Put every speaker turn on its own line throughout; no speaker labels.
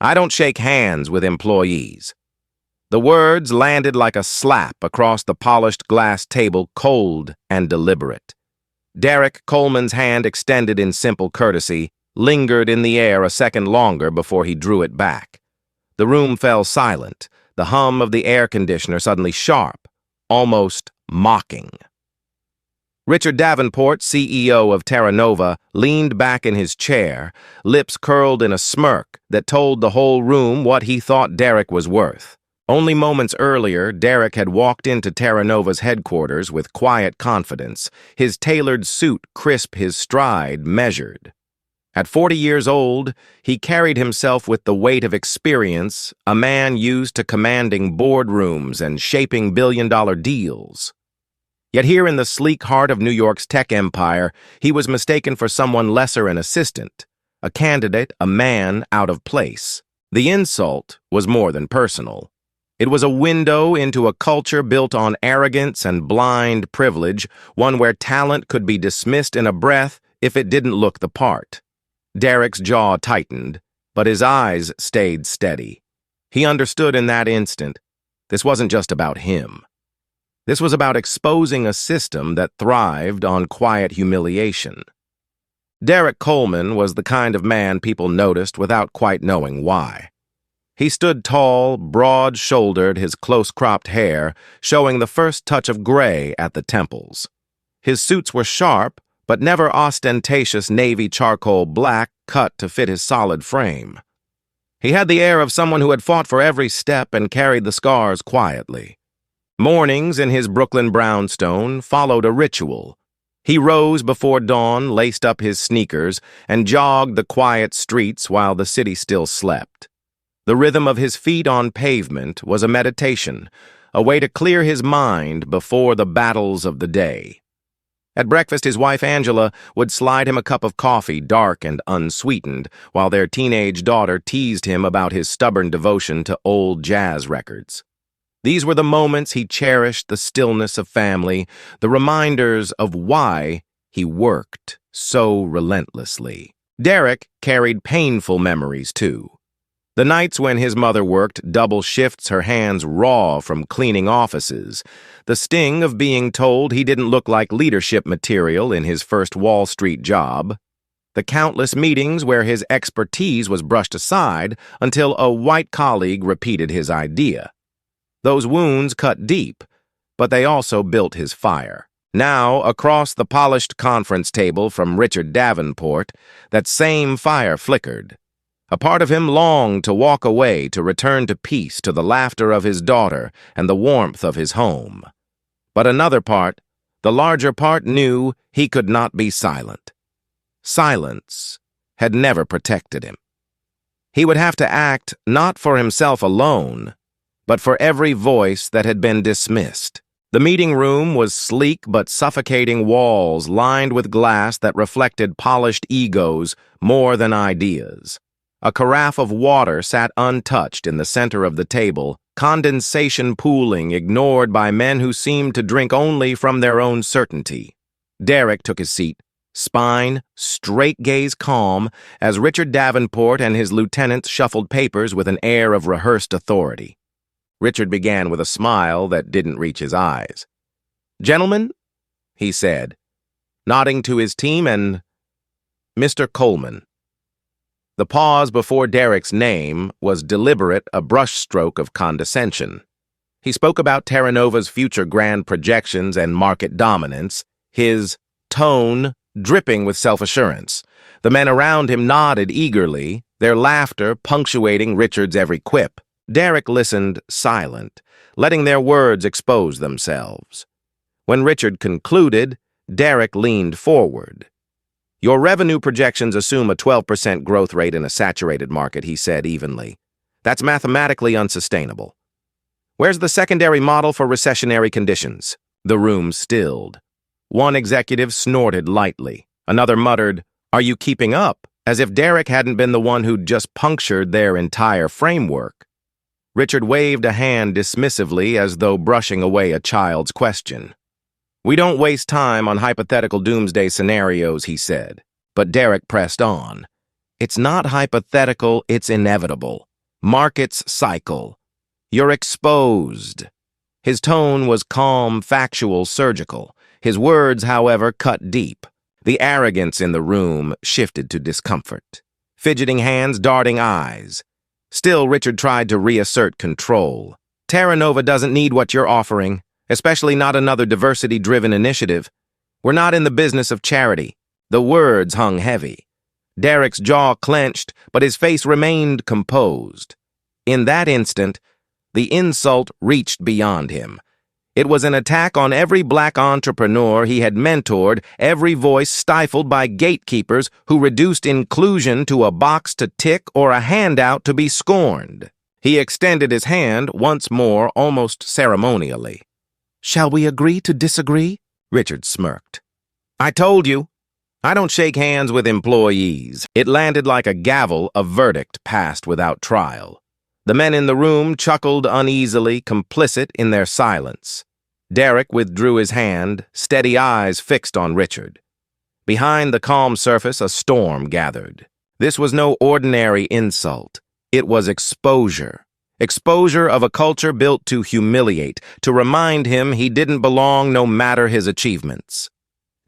I don't shake hands with employees." The words landed like a slap across the polished glass table, cold and deliberate. Derrick Coleman's hand, extended in simple courtesy, lingered in the air a second longer before he drew it back. The room fell silent, the hum of the air conditioner suddenly sharp, almost mocking. Richard Davenport, CEO of Terranova, leaned back in his chair, lips curled in a smirk that told the whole room what he thought Derrick was worth. Only moments earlier, Derrick had walked into Terranova's headquarters with quiet confidence, his tailored suit crisp, his stride measured. At 40 years old, he carried himself with the weight of experience, a man used to commanding boardrooms and shaping billion-dollar deals. Yet here in the sleek heart of New York's tech empire, he was mistaken for someone lesser, an assistant, a candidate, a man out of place. The insult was more than personal. It was a window into a culture built on arrogance and blind privilege, one where talent could be dismissed in a breath if it didn't look the part. Derrick's jaw tightened, but his eyes stayed steady. He understood in that instant, this wasn't just about him. This was about exposing a system that thrived on quiet humiliation. Derrick Coleman was the kind of man people noticed without quite knowing why. He stood tall, broad-shouldered, his close-cropped hair showing the first touch of gray at the temples. His suits were sharp, but never ostentatious navy charcoal black cut to fit his solid frame. He had the air of someone who had fought for every step and carried the scars quietly. Mornings in his Brooklyn brownstone followed a ritual. He rose before dawn, laced up his sneakers, and jogged the quiet streets while the city still slept. The rhythm of his feet on pavement was a meditation, a way to clear his mind before the battles of the day. At breakfast, his wife Angela would slide him a cup of coffee, dark and unsweetened, while their teenage daughter teased him about his stubborn devotion to old jazz records. These were the moments he cherished, the stillness of family, the reminders of why he worked so relentlessly. Derrick carried painful memories, too. The nights when his mother worked double shifts, her hands raw from cleaning offices, the sting of being told he didn't look like leadership material in his first Wall Street job, the countless meetings where his expertise was brushed aside until a white colleague repeated his idea. Those wounds cut deep, but they also built his fire. Now, across the polished conference table from Richard Davenport, that same fire flickered. A part of him longed to walk away, to return to peace, to the laughter of his daughter and the warmth of his home. But another part, the larger part, knew he could not be silent. Silence had never protected him. He would have to act not for himself alone, but for every voice that had been dismissed. The meeting room was sleek but suffocating walls lined with glass that reflected polished egos more than ideas. A carafe of water sat untouched in the center of the table, condensation pooling, ignored by men who seemed to drink only from their own certainty. Derrick took his seat, spine, straight gaze calm, as Richard Davenport and his lieutenants shuffled papers with an air of rehearsed authority. Richard began with a smile that didn't reach his eyes. "Gentlemen," he said, nodding to his team, and Mr. Coleman. The pause before Derrick's name was deliberate, a brushstroke of condescension. He spoke about Terranova's future grand projections and market dominance, his tone dripping with self-assurance. The men around him nodded eagerly, their laughter punctuating Richard's every quip. Derrick listened silent, letting their words expose themselves. When Richard concluded, Derrick leaned forward. "Your revenue projections assume a 12% growth rate in a saturated market," he said evenly. "That's mathematically unsustainable. Where's the secondary model for recessionary conditions?" The room stilled. One executive snorted lightly. Another muttered, "Are you keeping up?" as if Derrick hadn't been the one who'd just punctured their entire framework. Richard waved a hand dismissively as though brushing away a child's question. "We don't waste time on hypothetical doomsday scenarios," he said. But Derrick pressed on. "It's not hypothetical, it's inevitable. Markets cycle. You're exposed. His tone was calm, factual, surgical. His words, however, cut deep. The arrogance in the room shifted to discomfort. Fidgeting hands, darting eyes. Still, Richard tried to reassert control. Terranova doesn't need what you're offering, especially not another diversity-driven initiative. We're not in the business of charity. The words hung heavy. Derrick's jaw clenched, but his face remained composed. In that instant, the insult reached beyond him. It was an attack on every black entrepreneur he had mentored, every voice stifled by gatekeepers who reduced inclusion to a box to tick or a handout to be scorned. He extended his hand once more, almost ceremonially. "Shall we agree to disagree?" Richard smirked. "I told you. I don't shake hands with employees." It landed like a gavel, a verdict passed without trial. The men in the room chuckled uneasily, complicit in their silence. Derrick withdrew his hand, steady eyes fixed on Richard. Behind the calm surface, a storm gathered. This was no ordinary insult. It was exposure. Exposure of a culture built to humiliate, to remind him he didn't belong no matter his achievements.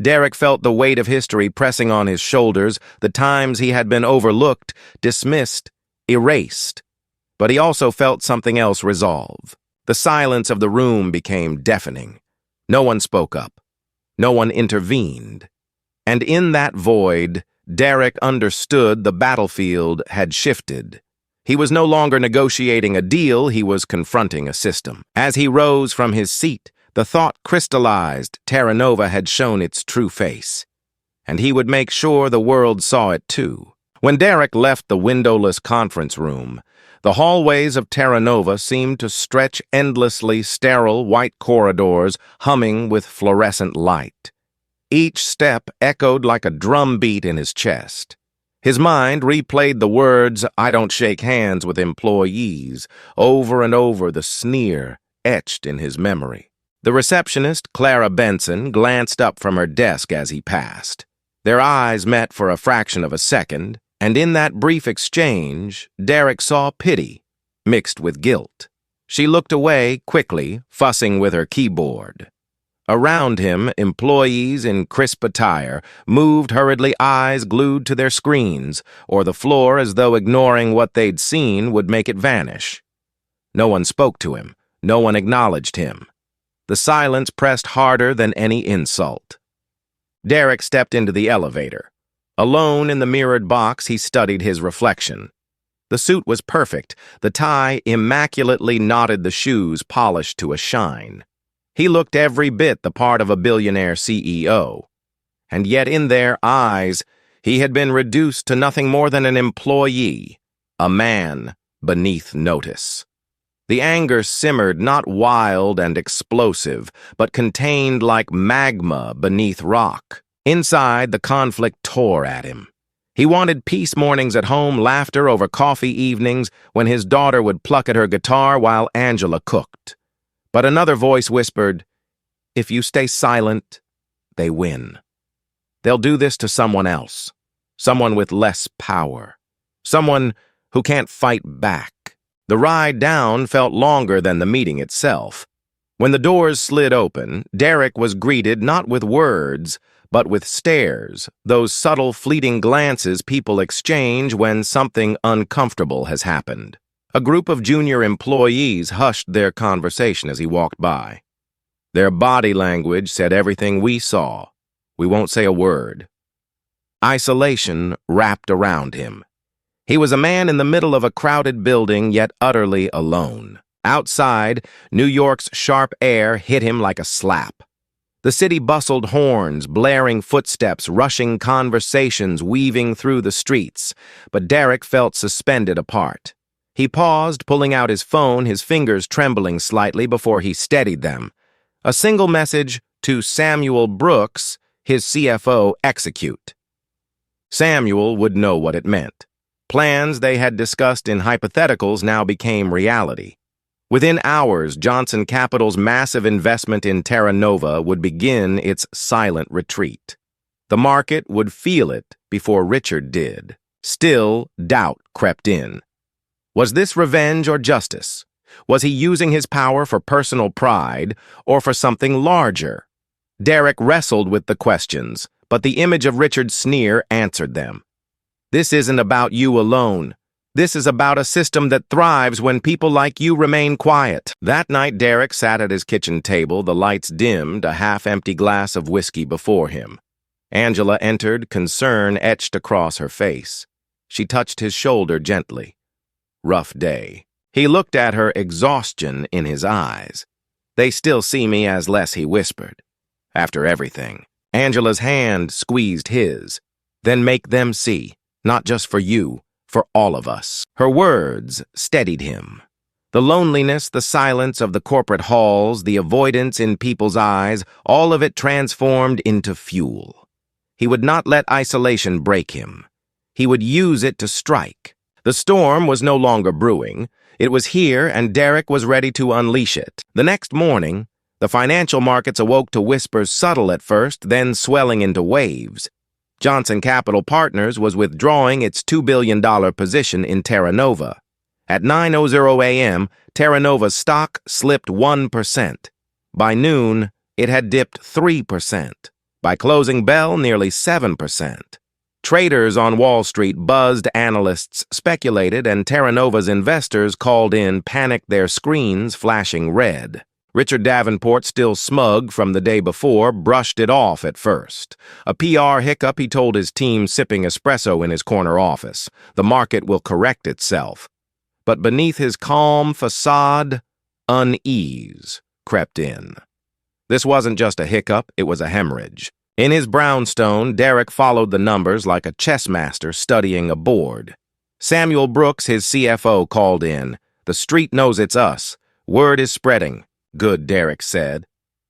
Derrick felt the weight of history pressing on his shoulders, the times he had been overlooked, dismissed, erased. But he also felt something else resolve. The silence of the room became deafening. No one spoke up. No one intervened. And in that void, Derrick understood the battlefield had shifted. He was no longer negotiating a deal, he was confronting a system. As he rose from his seat, the thought crystallized: Terranova had shown its true face. And he would make sure the world saw it too. When Derrick left the windowless conference room, the hallways of Terranova seemed to stretch endlessly, sterile white corridors humming with fluorescent light. Each step echoed like a drumbeat in his chest. His mind replayed the words, "I don't shake hands with employees," over and over, the sneer etched in his memory. The receptionist, Clara Benson, glanced up from her desk as he passed. Their eyes met for a fraction of a second, and in that brief exchange, Derrick saw pity, mixed with guilt. She looked away quickly, fussing with her keyboard. Around him, employees in crisp attire moved hurriedly, eyes glued to their screens, or the floor as though ignoring what they'd seen would make it vanish. No one spoke to him. No one acknowledged him. The silence pressed harder than any insult. Derrick stepped into the elevator. Alone in the mirrored box, he studied his reflection. The suit was perfect, the tie immaculately knotted, the shoes polished to a shine. He looked every bit the part of a billionaire CEO. And yet in their eyes, he had been reduced to nothing more than an employee, a man beneath notice. The anger simmered, not wild and explosive, but contained like magma beneath rock. Inside, the conflict tore at him. He wanted peace mornings at home, laughter over coffee evenings when his daughter would pluck at her guitar while Angela cooked. But another voice whispered, "If you stay silent, they win. They'll do this to someone else, someone with less power, someone who can't fight back." The ride down felt longer than the meeting itself. When the doors slid open, Derrick was greeted not with words, but with stares, those subtle, fleeting glances people exchange when something uncomfortable has happened. A group of junior employees hushed their conversation as he walked by. Their body language said everything we saw. We won't say a word. Isolation wrapped around him. He was a man in the middle of a crowded building, yet utterly alone. Outside, New York's sharp air hit him like a slap. The city bustled, horns, blaring footsteps, rushing conversations weaving through the streets, but Derrick felt suspended apart. He paused, pulling out his phone, his fingers trembling slightly before he steadied them. A single message to Samuel Brooks, his CFO, execute. Samuel would know what it meant. Plans they had discussed in hypotheticals now became reality. Within hours, Johnson Capital's massive investment in Terranova would begin its silent retreat. The market would feel it before Richard did. Still, doubt crept in. Was this revenge or justice? Was he using his power for personal pride or for something larger? Derrick wrestled with the questions, but the image of Richard's sneer answered them. This isn't about you alone. This is about a system that thrives when people like you remain quiet. That night, Derrick sat at his kitchen table, the lights dimmed, a half-empty glass of whiskey before him. Angela entered, concern etched across her face. She touched his shoulder gently. Rough day. He looked at her, exhaustion in his eyes. They still see me as less, he whispered. After everything. Angela's hand squeezed his. Then make them see, not just for you, for all of us. Her words steadied him. The loneliness, the silence of the corporate halls, the avoidance in people's eyes, all of it transformed into fuel. He would not let isolation break him. He would use it to strike. The storm was no longer brewing. It was here, and Derrick was ready to unleash it. The next morning, the financial markets awoke to whispers subtle at first, then swelling into waves. Johnson Capital Partners was withdrawing its $2 billion position in Terranova. At 9:00 a.m., Terranova's stock slipped 1%. By noon, it had dipped 3%. By closing bell, nearly 7%. Traders on Wall Street buzzed, analysts speculated, and Terranova's investors called in, panicked, their screens flashing red. Richard Davenport, still smug from the day before, brushed it off at first. A PR hiccup, he told his team, sipping espresso in his corner office. The market will correct itself. But beneath his calm facade, unease crept in. This wasn't just a hiccup, it was a hemorrhage. In his brownstone, Derrick followed the numbers like a chess master studying a board. Samuel Brooks, his CFO, called in. The street knows it's us. Word is spreading. Good, Derrick said.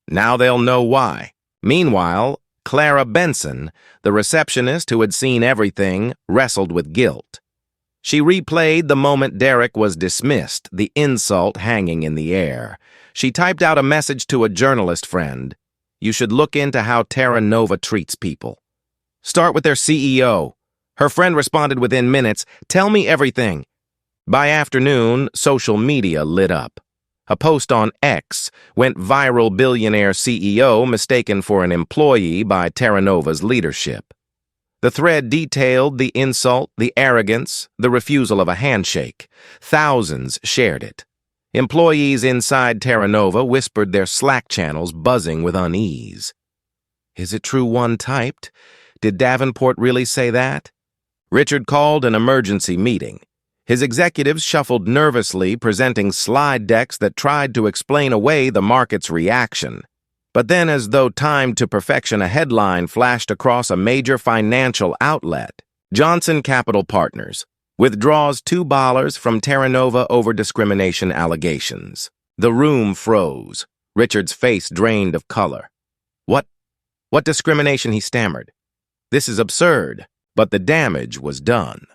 Now they'll know why. Meanwhile, Clara Benson, the receptionist who had seen everything, wrestled with guilt. She replayed the moment Derrick was dismissed, the insult hanging in the air. She typed out a message to a journalist friend. You should look into how Terranova treats people. Start with their CEO. Her friend responded within minutes, tell me everything. By afternoon, social media lit up. A post on X went viral, billionaire CEO mistaken for an employee by Terranova's leadership. The thread detailed the insult, the arrogance, the refusal of a handshake. Thousands shared it. Employees inside Terranova whispered, their Slack channels buzzing with unease. Is it true one typed? Did Davenport really say that? Richard called an emergency meeting. His executives shuffled nervously, presenting slide decks that tried to explain away the market's reaction. But then, as though timed to perfection, a headline flashed across a major financial outlet. Johnson Capital Partners withdraws $2 billion from Terranova over discrimination allegations. The room froze. Richard's face drained of color. What discrimination, he stammered. This is absurd, but the damage was done.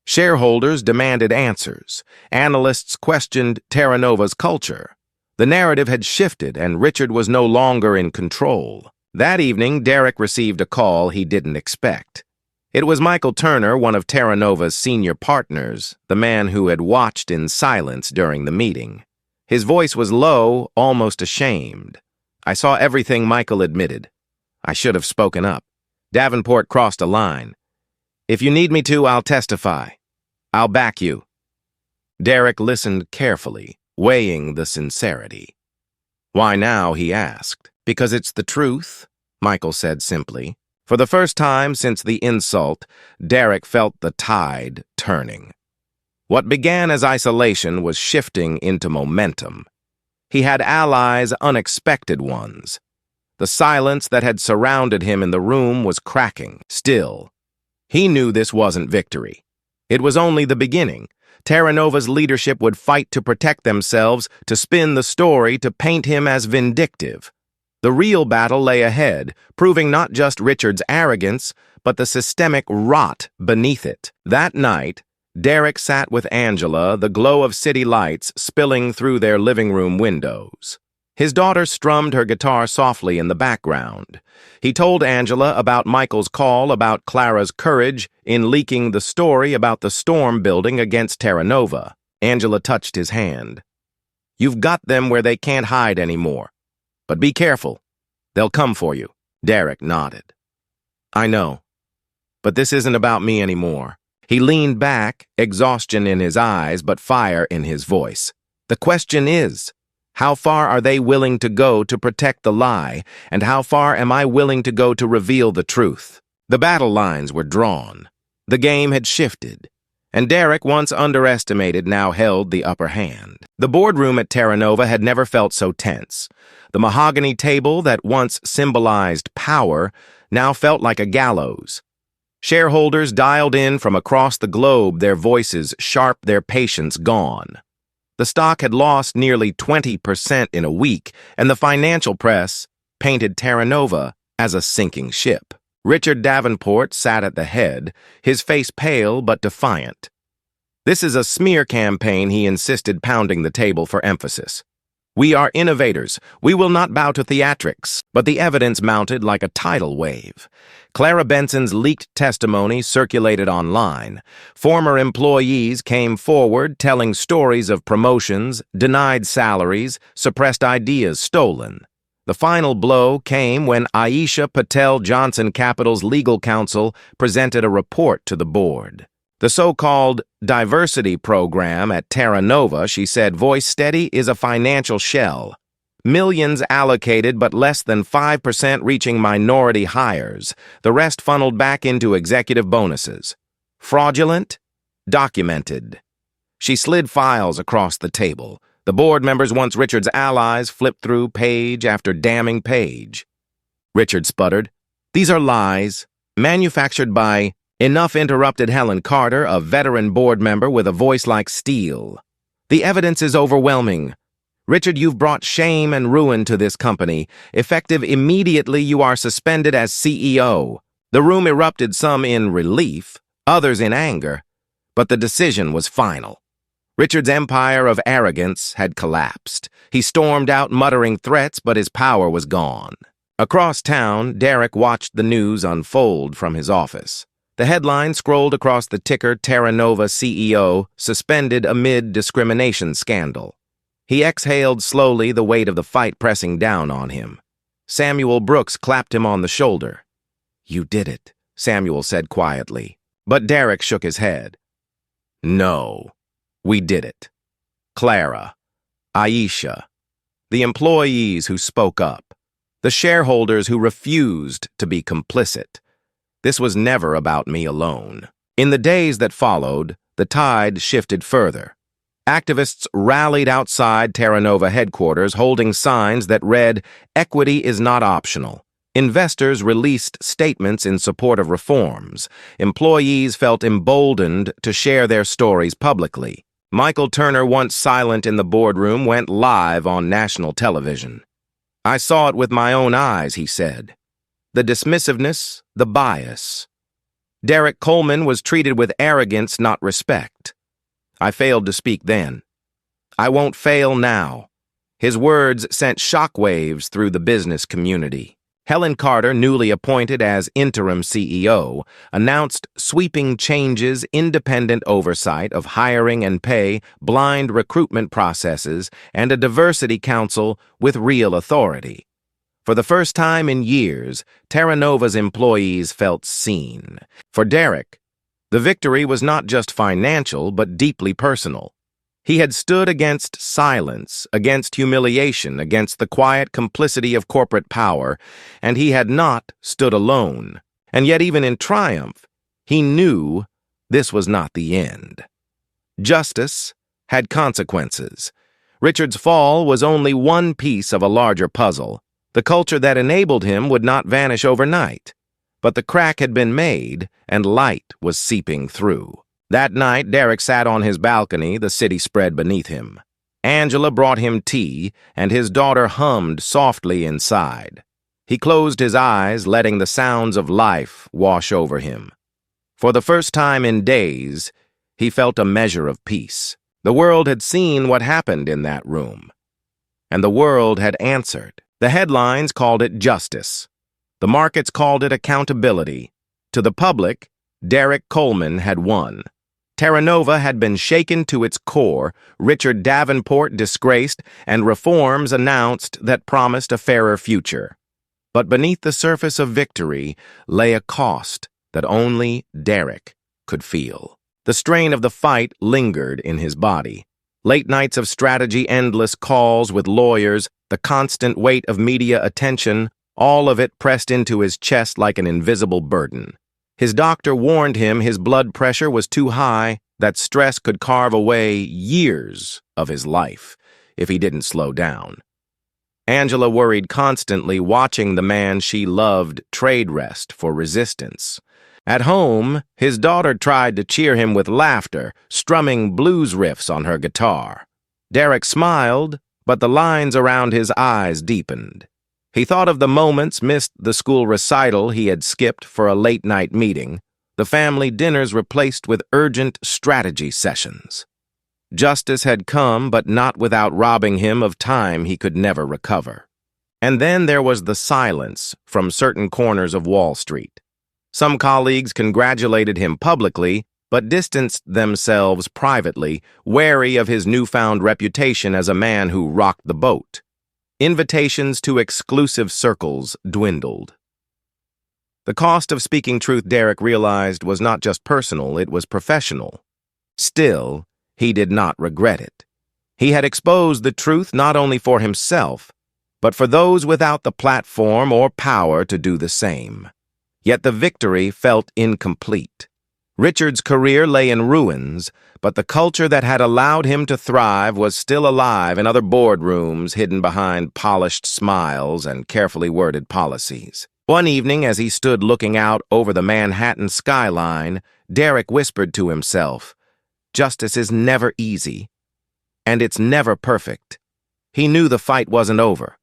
Shareholders demanded answers. Analysts questioned Terranova's culture. The narrative had shifted, and Richard was no longer in control. That evening, Derrick received a call he didn't expect. It was Michael Turner, one of Terranova's senior partners, the man who had watched in silence during the meeting. His voice was low, almost ashamed. I saw everything, Michael admitted. I should have spoken up. Davenport crossed a line. If you need me to, I'll testify. I'll back you. Derrick listened carefully, weighing the sincerity. Why now, he asked. Because it's the truth, Michael said simply. For the first time since the insult, Derrick felt the tide turning. What began as isolation was shifting into momentum. He had allies, unexpected ones. The silence that had surrounded him in the room was cracking. Still, he knew this wasn't victory. It was only the beginning. Terranova's leadership would fight to protect themselves, to spin the story, to paint him as vindictive. The real battle lay ahead, proving not just Richard's arrogance, but the systemic rot beneath it. That night, Derrick sat with Angela, the glow of city lights spilling through their living room windows. His daughter strummed her guitar softly in the background. He told Angela about Michael's call, about Clara's courage in leaking the story about the storm building against Terranova. Angela touched his hand. You've got them where they can't hide anymore. But be careful. They'll come for you. Derrick nodded. I know. But this isn't about me anymore. He leaned back, exhaustion in his eyes but fire in his voice. The question is, how far are they willing to go to protect the lie, and how far am I willing to go to reveal the truth? The battle lines were drawn. The game had shifted, and Derrick, once underestimated, now held the upper hand. The boardroom at Terranova had never felt so tense. The mahogany table that once symbolized power now felt like a gallows. Shareholders dialed in from across the globe, their voices sharp, their patience gone. The stock had lost nearly 20% in a week, and the financial press painted Terranova as a sinking ship. Richard Davenport sat at the head, his face pale but defiant. This is a smear campaign, he insisted, pounding the table for emphasis. We are innovators. We will not bow to theatrics. But the evidence mounted like a tidal wave. Clara Benson's leaked testimony circulated online. Former employees came forward telling stories of promotions, denied salaries, suppressed ideas stolen. The final blow came when Aisha Patel Johnson Capital's legal counsel presented a report to the board. The so-called diversity program at Terranova, she said, voice steady, is a financial shell. Millions allocated, but less than 5% reaching minority hires. The rest funneled back into executive bonuses. Fraudulent? Documented. She slid files across the table. The board members, once Richard's allies, flipped through page after damning page. Richard sputtered. These are lies, manufactured by... Enough, interrupted Helen Carter, a veteran board member with a voice like steel. The evidence is overwhelming. Richard, you've brought shame and ruin to this company. Effective immediately, you are suspended as CEO. The room erupted, some in relief, others in anger. But the decision was final. Richard's empire of arrogance had collapsed. He stormed out muttering threats, but his power was gone. Across town, Derrick watched the news unfold from his office. The headline scrolled across the ticker, Terranova CEO suspended amid discrimination scandal. He exhaled slowly, the weight of the fight pressing down on him. Samuel Brooks clapped him on the shoulder. You did it, Samuel said quietly. But Derrick shook his head. No, we did it. Clara, Aisha, the employees who spoke up, the shareholders who refused to be complicit. This was never about me alone. In the days that followed, the tide shifted further. Activists rallied outside Terranova headquarters holding signs that read, "Equity is not optional." Investors released statements in support of reforms. Employees felt emboldened to share their stories publicly. Michael Turner, once silent in the boardroom, went live on national television. I saw it with my own eyes, he said. The dismissiveness, the bias. Derrick Coleman was treated with arrogance, not respect. I failed to speak then. I won't fail now. His words sent shockwaves through the business community. Helen Carter, newly appointed as interim CEO, announced sweeping changes, independent oversight of hiring and pay, blind recruitment processes, and a diversity council with real authority. For the first time in years, Terranova's employees felt seen. For Derrick, the victory was not just financial, but deeply personal. He had stood against silence, against humiliation, against the quiet complicity of corporate power, and he had not stood alone. And yet, even in triumph, he knew this was not the end. Justice had consequences. Richard's fall was only one piece of a larger puzzle. The culture that enabled him would not vanish overnight. But the crack had been made, and light was seeping through. That night, Derrick sat on his balcony, the city spread beneath him. Angela brought him tea, and his daughter hummed softly inside. He closed his eyes, letting the sounds of life wash over him. For the first time in days, he felt a measure of peace. The world had seen what happened in that room, and the world had answered. The headlines called it justice. The markets called it accountability. To the public, Derrick Coleman had won. Terranova had been shaken to its core, Richard Davenport disgraced, and reforms announced that promised a fairer future. But beneath the surface of victory lay a cost that only Derrick could feel. The strain of the fight lingered in his body. Late nights of strategy, endless calls with lawyers, the constant weight of media attention, all of it pressed into his chest like an invisible burden. His doctor warned him his blood pressure was too high, that stress could carve away years of his life if he didn't slow down. Angela worried constantly, watching the man she loved trade rest for resistance. At home, his daughter tried to cheer him with laughter, strumming blues riffs on her guitar. Derrick smiled, but the lines around his eyes deepened. He thought of the moments missed, the school recital he had skipped for a late-night meeting, the family dinners replaced with urgent strategy sessions. Justice had come, but not without robbing him of time he could never recover. And then there was the silence from certain corners of Wall Street. Some colleagues congratulated him publicly, but distanced themselves privately, wary of his newfound reputation as a man who rocked the boat. Invitations to exclusive circles dwindled. The cost of speaking truth, Derrick realized, was not just personal, it was professional. Still, he did not regret it. He had exposed the truth not only for himself, but for those without the platform or power to do the same. Yet the victory felt incomplete. Richard's career lay in ruins, but the culture that had allowed him to thrive was still alive in other boardrooms hidden behind polished smiles and carefully worded policies. One evening, as he stood looking out over the Manhattan skyline, Derrick whispered to himself, "Justice is never easy, and it's never perfect." He knew the fight wasn't over.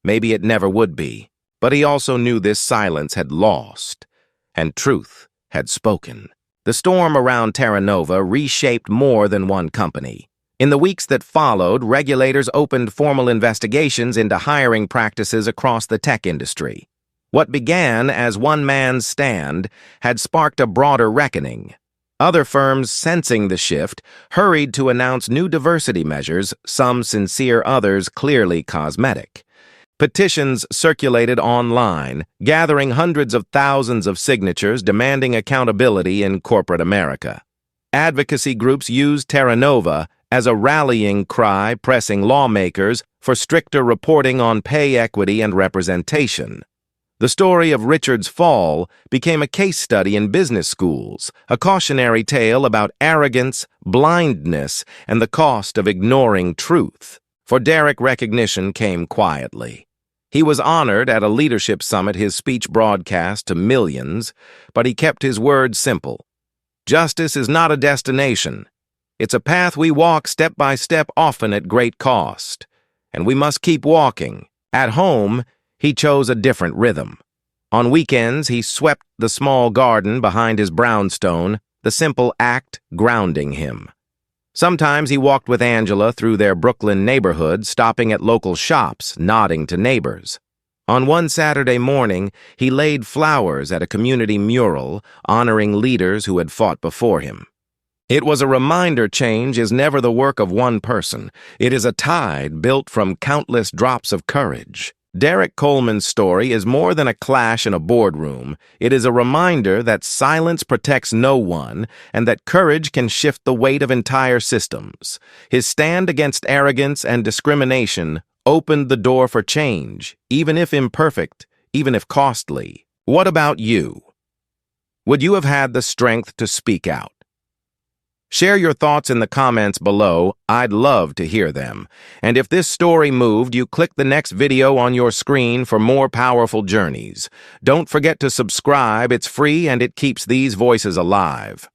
Maybe it never would be, but he also knew this silence had lost, and truth had spoken. The storm around Terranova reshaped more than one company. In the weeks that followed, regulators opened formal investigations into hiring practices across the tech industry. What began as one man's stand had sparked a broader reckoning. Other firms, sensing the shift, hurried to announce new diversity measures, some sincere, others clearly cosmetic. Petitions circulated online, gathering hundreds of thousands of signatures demanding accountability in corporate America. Advocacy groups used Terranova as a rallying cry, pressing lawmakers for stricter reporting on pay equity and representation. The story of Richard's fall became a case study in business schools, a cautionary tale about arrogance, blindness, and the cost of ignoring truth. For Derrick, recognition came quietly. He was honored at a leadership summit, his speech broadcast to millions, but he kept his words simple. Justice is not a destination. It's a path we walk step by step, often at great cost. And we must keep walking. At home, he chose a different rhythm. On weekends, he swept the small garden behind his brownstone, the simple act grounding him. Sometimes he walked with Angela through their Brooklyn neighborhood, stopping at local shops, nodding to neighbors. On one Saturday morning, he laid flowers at a community mural, honoring leaders who had fought before him. It was a reminder change is never the work of one person. It is a tide built from countless drops of courage. Derrick Coleman's story is more than a clash in a boardroom. It is a reminder that silence protects no one and that courage can shift the weight of entire systems. His stand against arrogance and discrimination opened the door for change, even if imperfect, even if costly. What about you? Would you have had the strength to speak out? Share your thoughts in the comments below. I'd love to hear them. And if this story moved you, click the next video on your screen for more powerful journeys. Don't forget to subscribe. It's free and it keeps these voices alive.